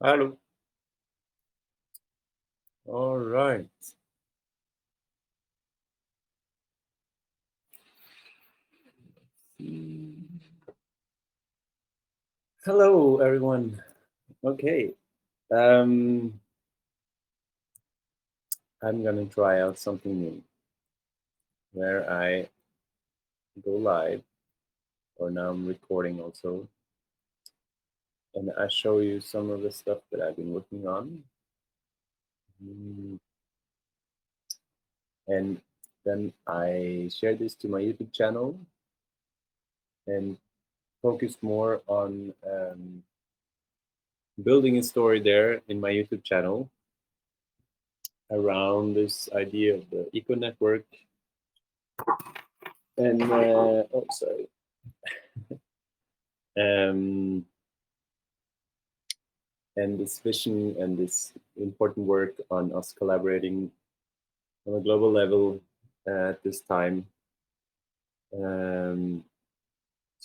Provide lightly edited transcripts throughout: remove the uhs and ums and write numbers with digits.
Hello. All right. Hello, everyone. Okay. Um, I'm gonna try out something new where I go live, or now I'm recording also, and I show you some of the stuff that I've been working on. And then I share this to my YouTube channel and focus more on building a story there in my YouTube channel around this idea of the eco network. And oh, sorry. And this vision and this important work on us collaborating on a global level at this time um,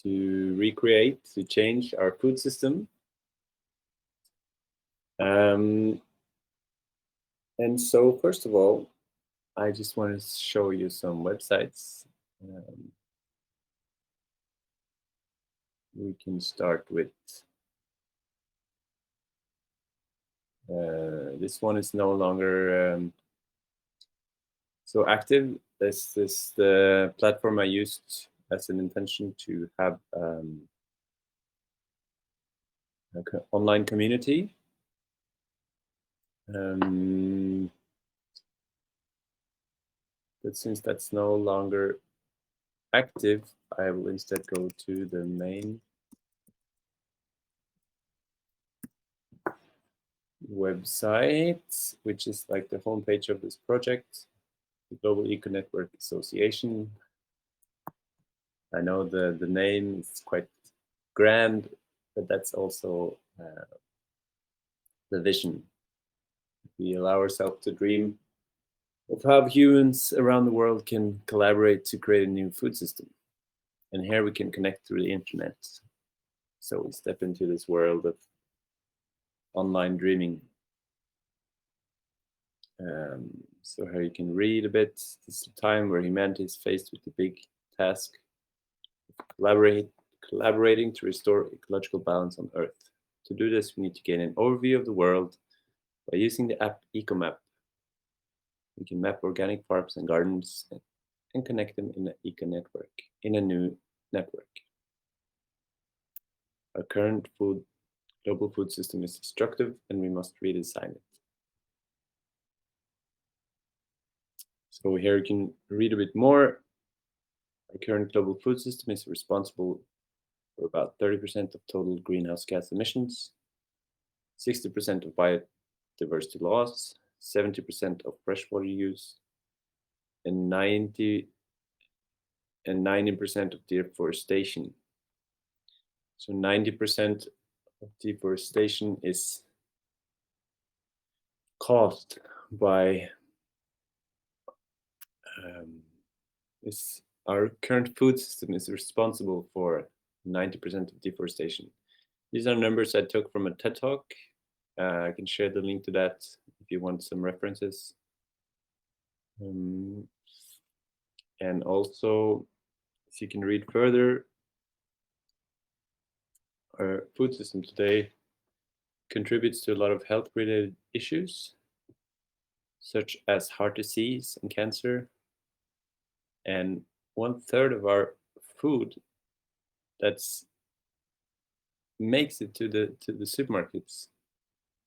to recreate, to change our food system. And so, first of all, I just want to show you some websites. We can start with this one is no longer so active. This is the platform I used as an intention to have online community. But since that's no longer active, I will instead go to the main website, which is like the homepage of this project, the Global Eco Network Association. I know the name is quite grand, but that's also the vision. We allow ourselves to dream of how humans around the world can collaborate to create a new food system. And here we can connect through the internet. So we step into this world of online dreaming. So here you can read a bit. This is a time where humanity is faced with the big task of collaborating to restore ecological balance on Earth. To do this, we need to gain an overview of the world by using the app Ecomap. We can map organic farms and gardens and connect them in an eco network, in a new network. Our current global food system is destructive, and we must redesign it. So here you can read a bit more. Our current global food system is responsible for about 30% of total greenhouse gas emissions, 60% of biodiversity loss, 70% of freshwater use, and 90% of deforestation. So 90% of deforestation is caused by our current food system is responsible for 90% of deforestation. These are numbers I took from a TED Talk. I can share the link to that if you want some references. And also, if you can read further, our food system today contributes to a lot of health-related issues, such as heart disease and cancer. And 1/3 of our food that's makes it to the supermarkets,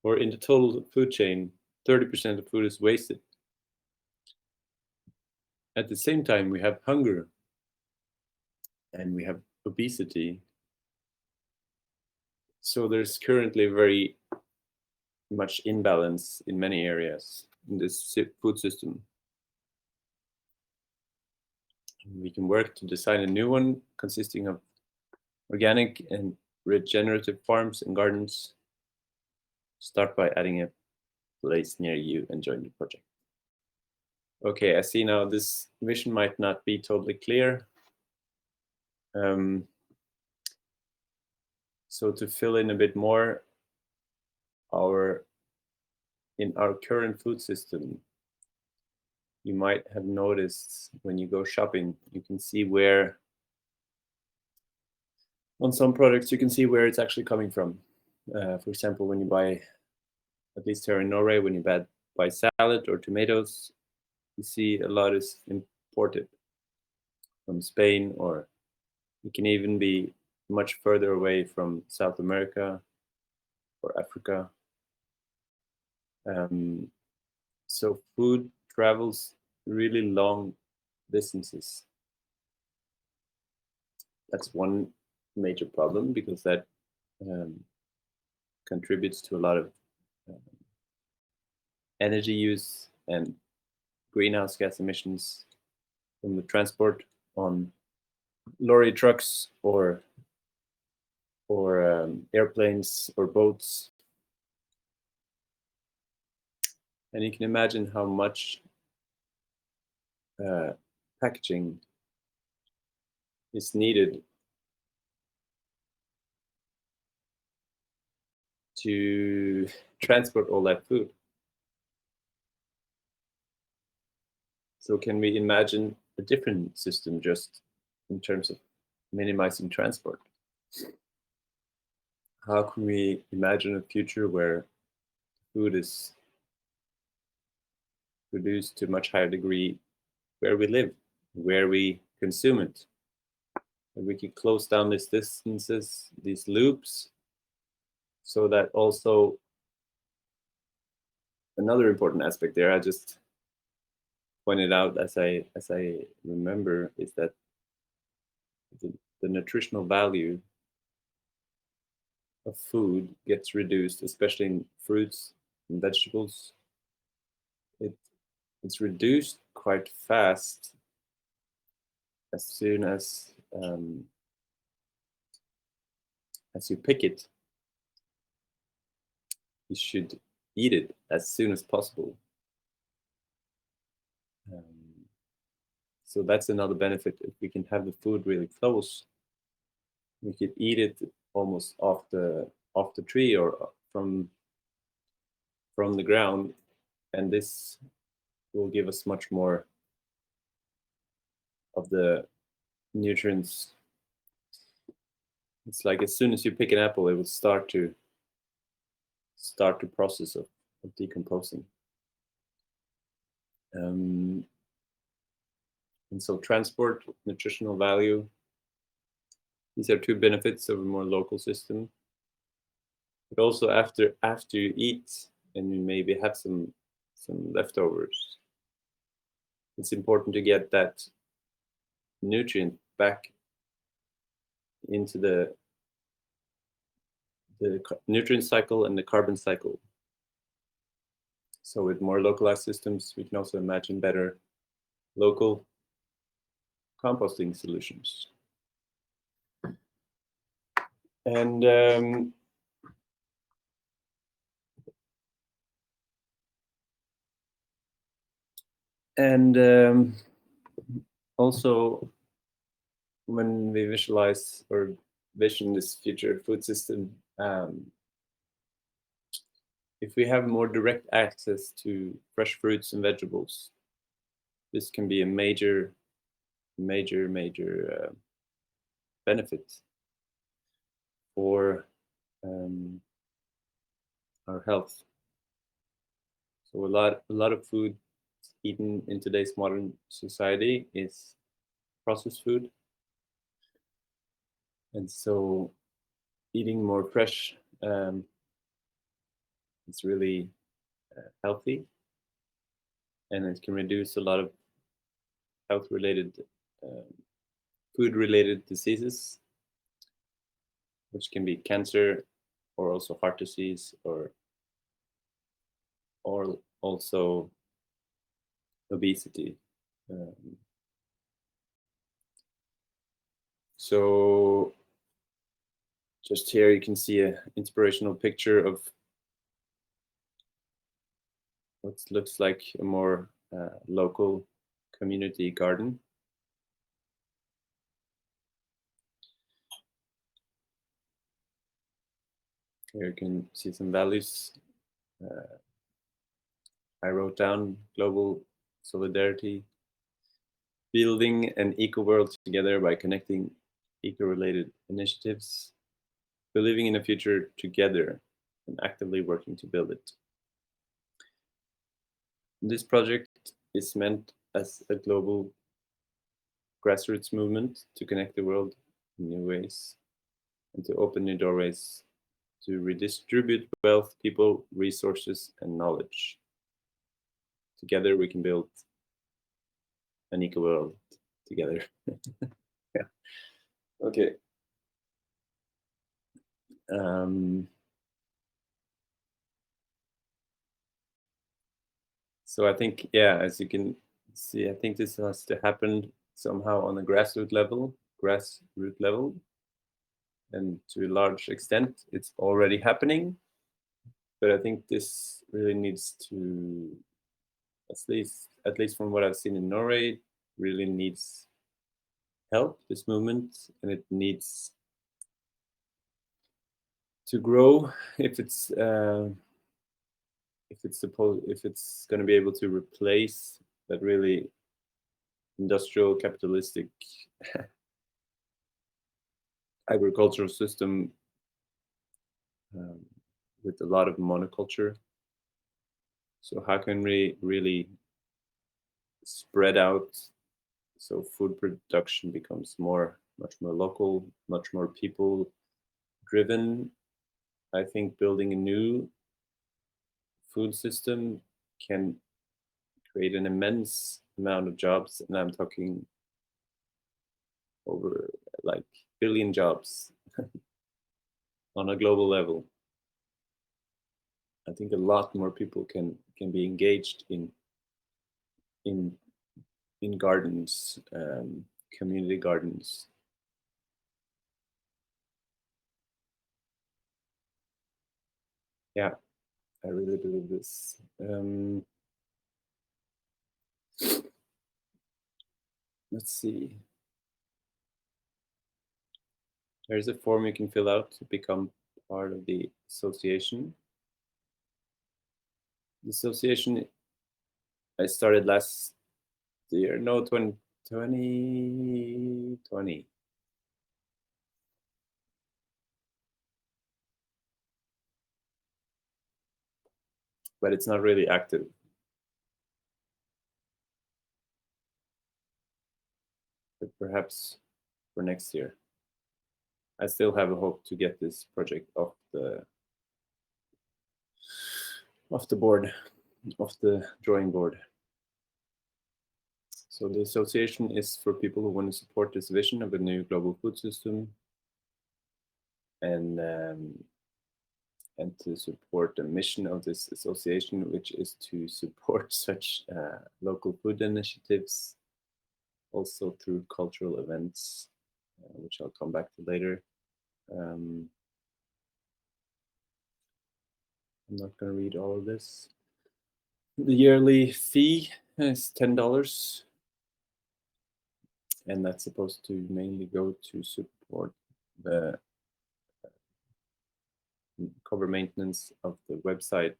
or in the total food chain, 30% of food is wasted. At the same time, we have hunger and we have obesity. So there's currently very much imbalance in many areas in this food system. We can work to design a new one consisting of organic and regenerative farms and gardens. Start by adding a place near you and join the project. Okay, I see now this vision might not be totally clear. So to fill in a bit more, in our current food system, you might have noticed when you go shopping, you can see where, on some products, you can see where it's actually coming from. For example, when you buy, at least here in Norway, when you buy salad or tomatoes, you see a lot is imported from Spain, or it can even be much further away from South America or Africa. So food travels really long distances. That's one major problem, because that contributes to a lot of energy use and greenhouse gas emissions from the transport on lorry trucks or airplanes or boats. And you can imagine how much packaging is needed to transport all that food. So can we imagine a different system just in terms of minimizing transport? How can we imagine a future where food is produced to a much higher degree where we live, where we consume it? And we could close down these distances, these loops, so that also another important aspect there I just pointed out as I remember is that the nutritional value of food gets reduced, especially in fruits and vegetables. It's reduced quite fast as soon as you pick it. You should eat it as soon as possible. So that's another benefit. If we can have the food really close, we could eat it almost off the tree or from the ground, and this will give us much more of the nutrients. It's like as soon as you pick an apple, it will start the process of decomposing. And so transport, nutritional value, these are two benefits of a more local system. But also after you eat and you maybe have some leftovers, it's important to get that nutrient back into the nutrient cycle and the carbon cycle. So with more localized systems, we can also imagine better local composting solutions. And also, when we visualize or vision this future food system, if we have more direct access to fresh fruits and vegetables, this can be a major benefit for our health. So a lot of food eaten in today's modern society is processed food, and so eating more fresh is really healthy, and it can reduce a lot of health-related, food-related diseases, which can be cancer, or also heart disease, or also obesity. So just here you can see an inspirational picture of what looks like a more local community garden. Here you can see some values. I wrote down global solidarity, building an eco-world together by connecting eco-related initiatives, believing in a future together, and actively working to build it. This project is meant as a global grassroots movement to connect the world in new ways and to open new doorways to redistribute wealth, people, resources, and knowledge. Together we can build an eco world together. Yeah. Okay. So I think, yeah, as you can see, I think this has to happen somehow on a grassroots level, and to a large extent, it's already happening. But I think this really needs to, at least from what I've seen in Norway, really needs help, this movement, and it needs to grow if it's going to be able to replace that really industrial capitalistic agricultural system with a lot of monoculture. So how can we really spread out so food production becomes much more local, much more people driven? I think building a new food system can create an immense amount of jobs, and I'm talking over like billion jobs on a global level. I think a lot more people can be engaged in gardens, community gardens. Yeah, I really believe this. Let's see. There's a form you can fill out to become part of the association. The association I started last year, no, 2020. But it's not really active. But perhaps for next year. I still have a hope to get this project off the board, off the drawing board. So the association is for people who want to support this vision of a new global food system and to support the mission of this association, which is to support such local food initiatives, also through cultural events, which I'll come back to later. I'm not going to read all of this. The yearly fee is $10, and that's supposed to mainly go to support the cover maintenance of the website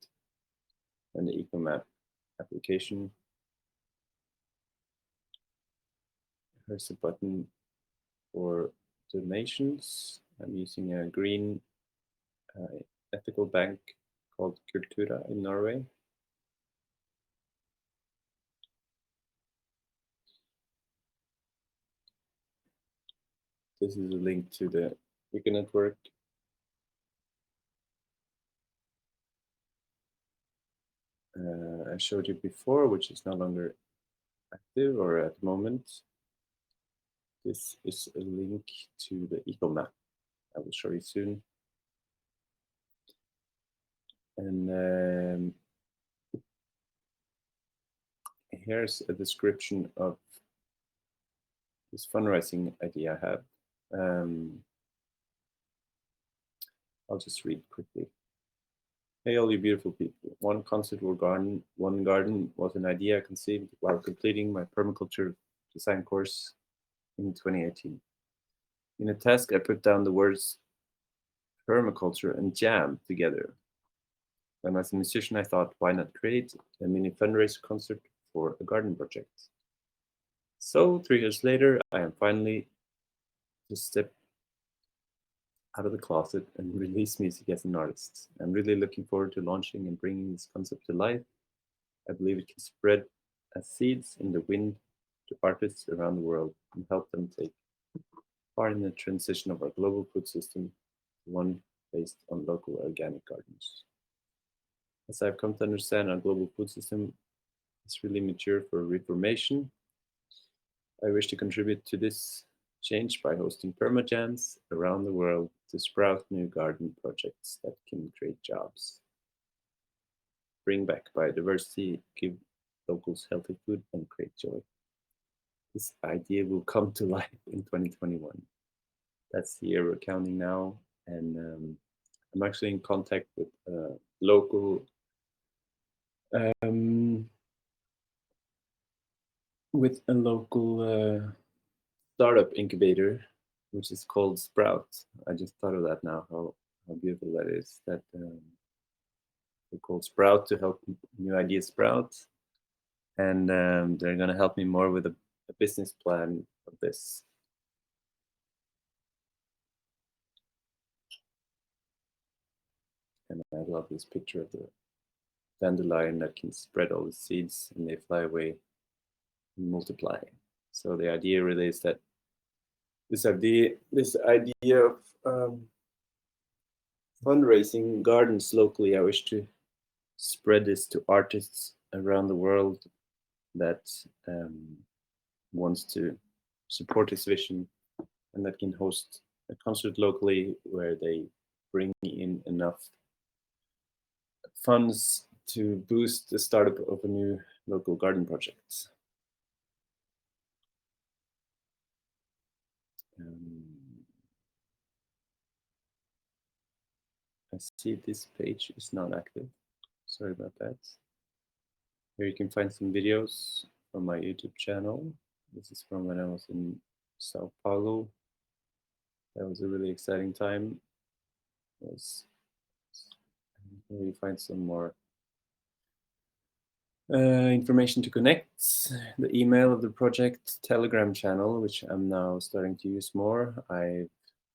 and the Ecomap application. Here's a button for donations. I'm using a green ethical bank called Cultura in Norway. This is a link to the Eco Network. I showed you before, which is no longer active or at the moment. This is a link to the Ecomap. I will show you soon. And here's a description of this fundraising idea I have. I'll just read quickly. Hey, all you beautiful people. One concept or garden, one garden was an idea I conceived while completing my permaculture design course in 2018. In a task, I put down the words permaculture and jam together. And as a musician, I thought, why not create a mini fundraiser concert for a garden project? So 3 years later, I am finally to step out of the closet and release music as an artist. I'm really looking forward to launching and bringing this concept to life. I believe it can spread as seeds in the wind to artists around the world and help them take part in the transition of our global food system to one based on local organic gardens. As I've come to understand, our global food system is really mature for reformation. I wish to contribute to this change by hosting permajams around the world to sprout new garden projects that can create jobs, bring back biodiversity, give locals healthy food, and create joy. This idea will come to life in 2021. That's the year we're counting now, and I'm actually in contact with local startup incubator, which is called Sprout. I just thought of that now, how beautiful that is. That they're called Sprout to help new ideas sprout. And they're going to help me more with a business plan of this. And I love this picture of the dandelion that can spread all the seeds and they fly away and multiply. So the idea really is that this idea of fundraising gardens locally, I wish to spread this to artists around the world that wants to support this vision and that can host a concert locally where they bring in enough funds to boost the startup of a new local garden project. I see this page is not active. Sorry about that. Here you can find some videos from my YouTube channel. This is from when I was in Sao Paulo. That was a really exciting time. Here you find some more information to connect, the email of the project, Telegram channel, which I'm now starting to use more. I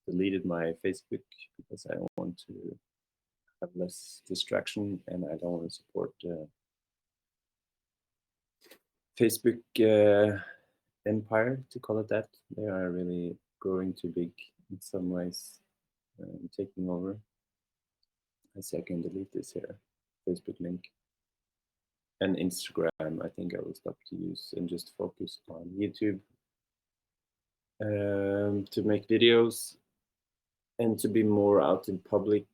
deleted my Facebook because I want to have less distraction and I don't want to support Facebook empire, to call it that. They are really growing too big in some ways, taking over. I see I can delete this here, Facebook link. And Instagram, I think I will stop to use and just focus on YouTube to make videos and to be more out in public,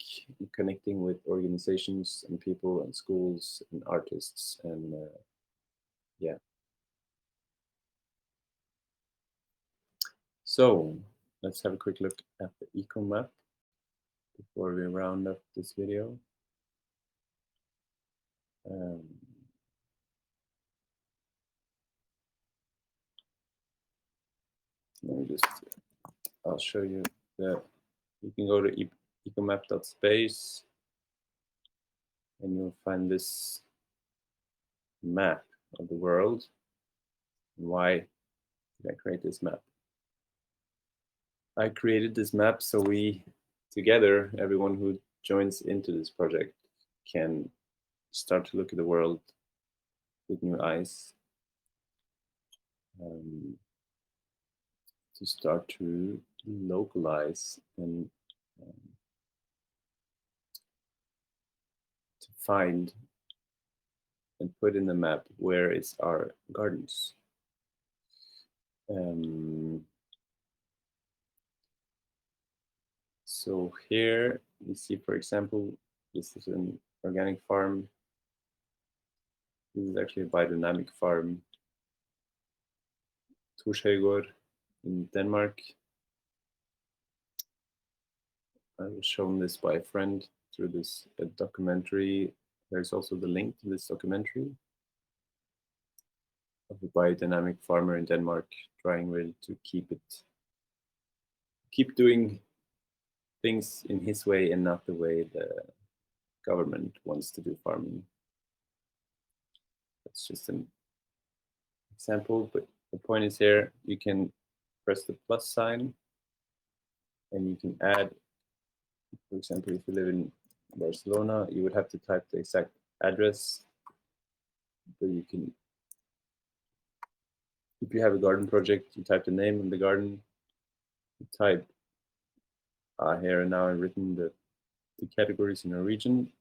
connecting with organizations and people and schools and artists and yeah. So let's have a quick look at the Ecomap before we round up this video. Let me just, I'll show you that you can go to ecomap.space and you'll find this map of the world. Why did I create this map? I created this map so we together, everyone who joins into this project can start to look at the world with new eyes, to start to localize and to find and put in the map where is our gardens. So here you see, for example, this is an organic farm. This is actually a biodynamic farm, Torshøygård in Denmark. I was shown this by a friend through this documentary. There's also the link to this documentary of a biodynamic farmer in Denmark trying really to keep doing things in his way and not the way the government wants to do farming. That's just an example, but the point is here, you can press the plus sign and you can add, for example, if you live in Barcelona, you would have to type the exact address, but you can, if you have a garden project, you type the name of the garden, you type here and now I've written the categories in a region.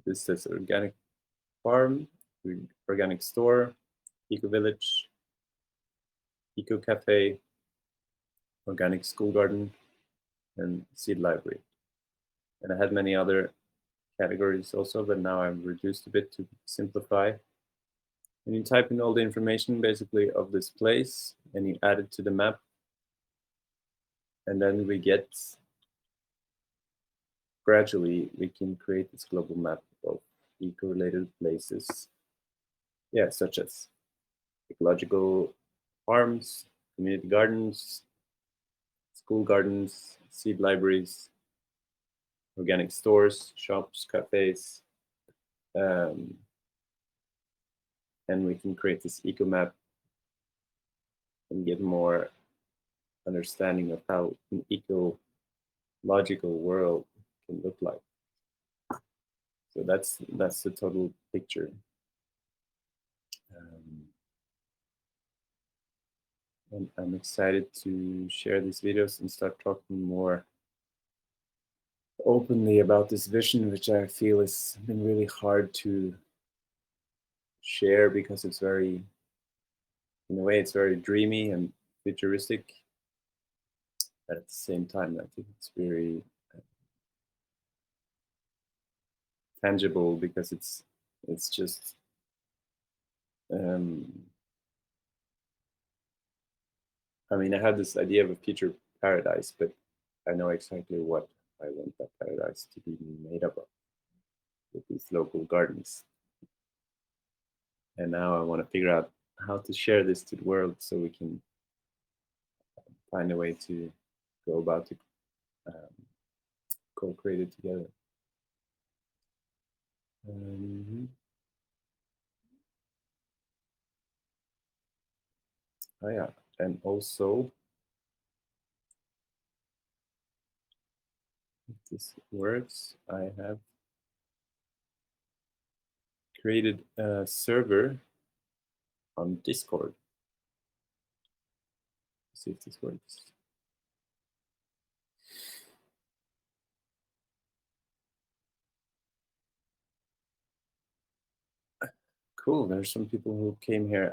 This says organic farm, organic store, eco village, eco cafe, organic school garden, and seed library. And I had many other categories also, but now I've reduced a bit to simplify. And you type in all the information basically of this place and you add it to the map. And then we get, gradually, we can create this global map of eco-related places. Yeah, such as ecological farms, community gardens, school gardens, seed libraries, organic stores, shops, cafes. And we can create this Ecomap and get more understanding of how an ecological world can look like. So that's the total picture. And I'm excited to share these videos and start talking more openly about this vision, which I feel has been really hard to share because it's very, in a way, it's very dreamy and futuristic. But at the same time, I think it's very tangible because it's just I mean, I had this idea of a future paradise, but I know exactly what I want that paradise to be made up of, with these local gardens. And now I want to figure out how to share this to the world so we can find a way to go about to co-create it together. Oh yeah, and also, if this works, I have created a server on Discord. Let's see if this works. Cool, there's some people who came here.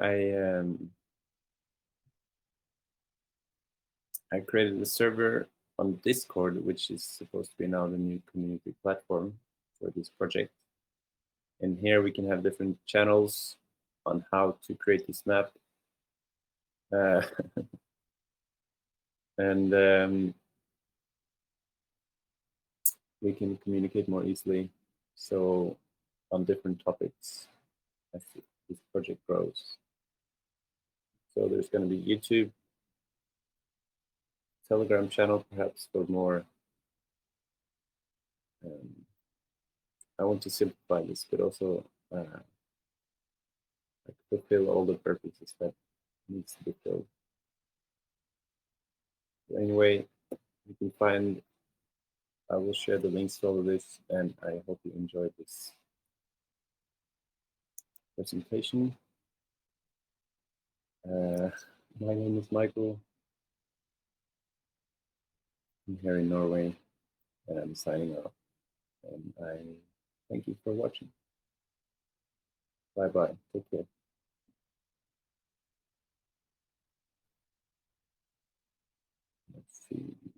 I created a server on Discord, which is supposed to be now the new community platform for this project. And here we can have different channels on how to create this map. And we can communicate more easily. So on different topics as this project grows. So there's going to be YouTube, Telegram channel, perhaps for more. I want to simplify this, but also fulfill all the purposes that needs to be filled. So anyway, you can find, I will share the links to all of this, and I hope you enjoyed this presentation. My name is Michael. I'm here in Norway, and I'm signing off. And I thank you for watching. Bye-bye. Take care. Let's see.